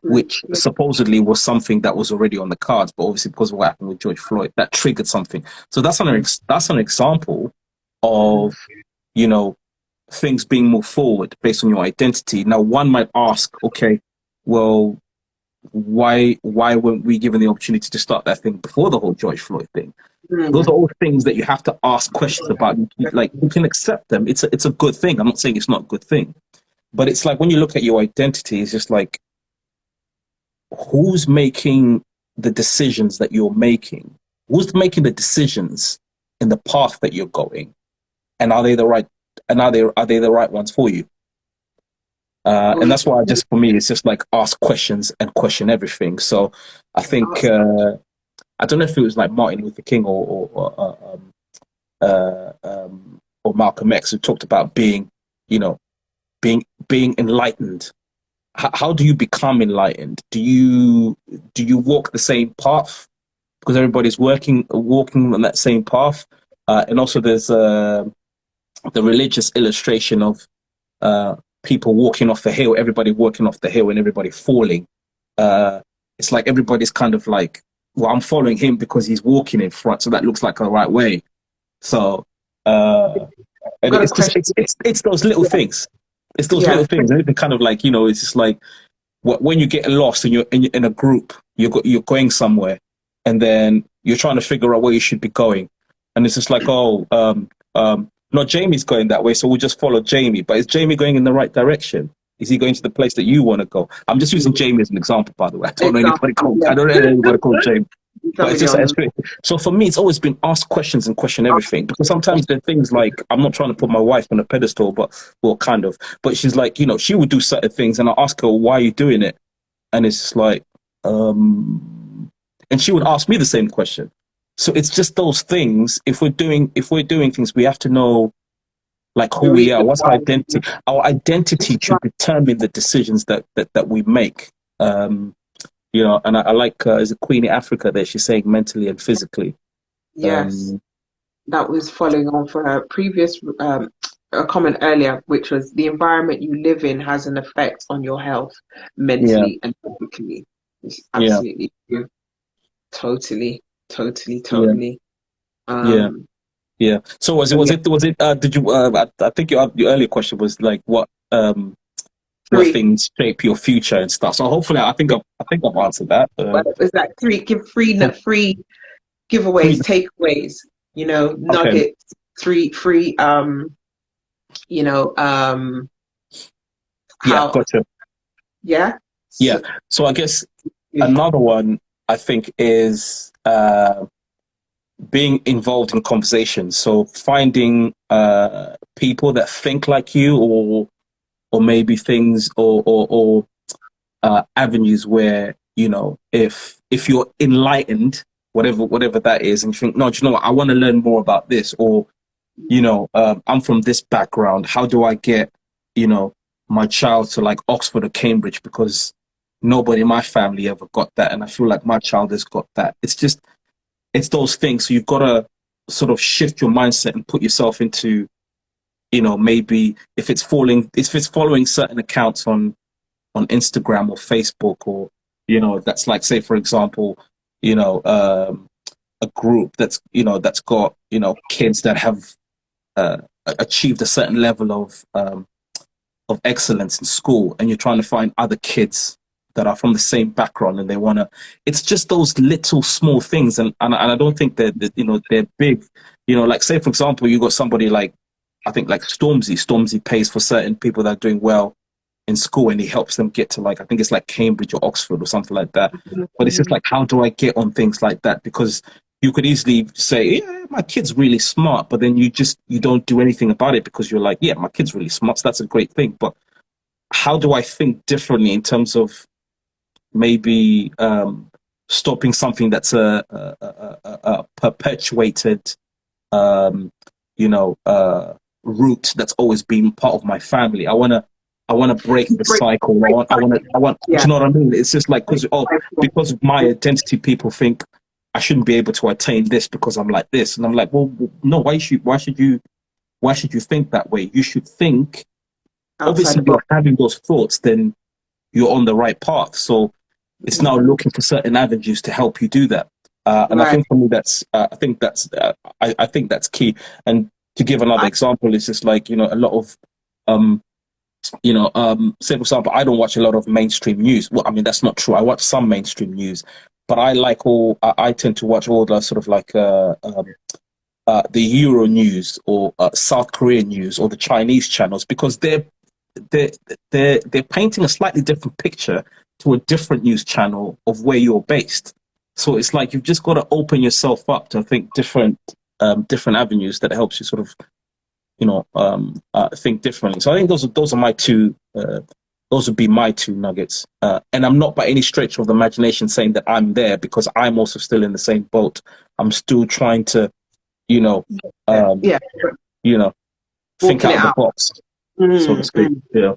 which yeah. supposedly was something that was already on the cards, but obviously because of what happened with George Floyd, that triggered something. So that's an example Mm, of you know things being moved forward based on your identity. Now, one might ask, okay, well, why weren't we given the opportunity to start that thing before the whole George Floyd thing? Those are mm. all things that you have to ask questions about. Like, you can accept them. It's a good thing. I'm not saying it's not a good thing, but it's like when you look at your identity, it's just like, who's making the decisions that you're making? Who's making the decisions in the path that you're going? And are they the right? And are they the right ones for you? Oh, And yeah. that's why, just for me, it's just like ask questions and question everything. So I think, Ask- I don't know if it was like Martin Luther King or Malcolm X, who talked about being, you know, being enlightened. How do you become enlightened? Do you walk the same path because everybody's walking on that same path? And also, there's the religious illustration of uh, people walking off the hill, everybody walking off the hill, and everybody falling. Uh, it's like everybody's kind of like, well, I'm following him because he's walking in front, so that looks like the right way. So, I've and got a it's just question. it's those little Yeah, things. It's those yeah, little things. And kind of like, it's just like, when you get lost and you're in a group, you're going somewhere, and then you're trying to figure out where you should be going, and it's just like, oh, no, Jamie's going that way, so we'll just follow Jamie. But is Jamie going in the right direction? Is he going to the place that you want to go? I'm just using Jamie as an example, by the way. example. I Yeah, don't know anybody called Jamie. But it's somebody just, on. so for me, it's always been ask questions and question everything, because sometimes there are things like, I'm not trying to put my wife on a pedestal, but, well, kind of. But she's like, she would do certain things, and I'll ask her, why are you doing it? And it's just like, and she would ask me the same question. So it's just those things. If we're doing things, we have to know, like, who The we are. reason What's our why. identity? Our identity should determine the decisions that we make. And I like, is it Queenie Africa there? She's saying mentally and physically. Yes, Um, that was following on for her previous a comment earlier, which was the environment you live in has an effect on your health Yeah, mentally and physically. It's yeah, absolutely true. Totally, totally, yeah, totally. yeah, Um, yeah. So was it, so was yeah, it, was it, did you, I think your earlier question was like, what three. things shape your future and stuff. So hopefully, I think I've answered that. What was that? Three. Give free Three, giveaways, takeaways. You know, okay. nuggets. Three free. You know, Yeah, how? gotcha. Yeah. Yeah. So, So I guess another one I think is being involved in conversations. So finding people that think like you, or maybe things, or avenues where, you know, if you're enlightened, whatever that is, and you think, no, do you know what, I want to learn more about this, or you know, I'm from this background. How do I get, you know, my child to like Oxford or Cambridge, because nobody in my family ever got that, and I feel like my child has got that. It's those things. So you've got to sort of shift your mindset and put yourself into, you know, maybe if it's following certain accounts on Instagram or Facebook, or you know, that's like, say for example, you know, a group that's, you know, that's got, you know, kids that have uh, achieved a certain level of excellence in school, and you're trying to find other kids that are from the same background, and they want to, it's just those little small things, and I don't think that, you know, they're big, you know, like say for example, you got somebody like, I think like Stormzy pays for certain people that are doing well in school, and he helps them get to, like, I think it's like Cambridge or Oxford or something like that. But it's just like, how do I get on things like that? Because you could easily say, yeah, my kid's really smart, but then you don't do anything about it, because you're like, yeah, my kid's really smart, so that's a great thing. But how do I think differently in terms of maybe stopping something that's a perpetuated, um, you know, root that's always been part of my family. I want to break the break, cycle. break I want. Do yeah. you know what I mean? It's just like, Break cycle. because of my identity, people think I shouldn't be able to attain this because I'm like this, and I'm like, well, no. Why should you think that way? You should think. Outside Obviously, the you're box. having those thoughts, then you're on the right path. So it's now Mhm. looking for certain avenues to help you do that. And I Right. think for me, I think that's key. And to give another I, example, it's just like, you know, a lot of, um, say for example, I don't watch a lot of mainstream news. Well, I mean, that's not true. I watch some mainstream news, but I tend to watch all the sort of like, the Euro news, or South Korean news, or the Chinese channels, because they're they're painting a slightly different picture to a different news channel of where you're based. So it's like you've just got to open yourself up to, I think, different avenues that helps you sort of, you know, think differently. So I think those are my two. Those would be my two nuggets. And I'm not by any stretch of the imagination saying that I'm there, because I'm also still in the same boat. I'm still trying to, you know, um, yeah. you know, think Walking out it of the out. box, so to Mm, speak. mm. Yeah.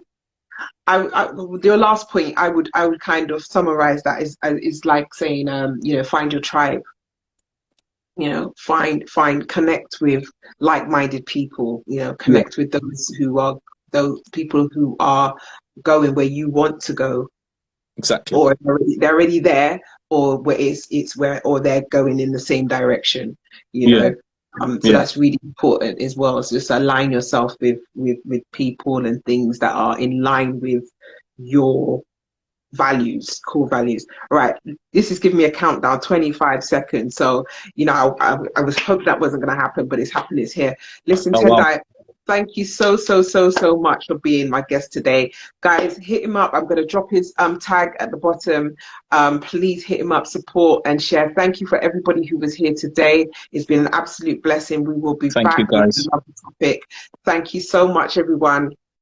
Your last point, I would kind of summarize that is like saying, you know, find your tribe. You know, connect with like-minded people. You know, Yeah. connect with those people who are going where you want to go, Exactly. or they're already there, or where it's where, or they're going in the same direction. You Yeah. know, so Yeah. that's really important as well. So just align yourself with people and things that are in line with your values, core values. All right, this is giving me a countdown, 25 seconds. So, you know, I was hoping that wasn't going to happen, but it's happened. It's here. Listen, Oh wow. Tendai, thank you so much for being my guest today. Guys, hit him up. I'm going to drop his tag at the bottom. Please hit him up, support and share. Thank you for everybody who was here today. It's been an absolute blessing. We will be Thank you, back with guys. another topic. Thank you so much, everyone.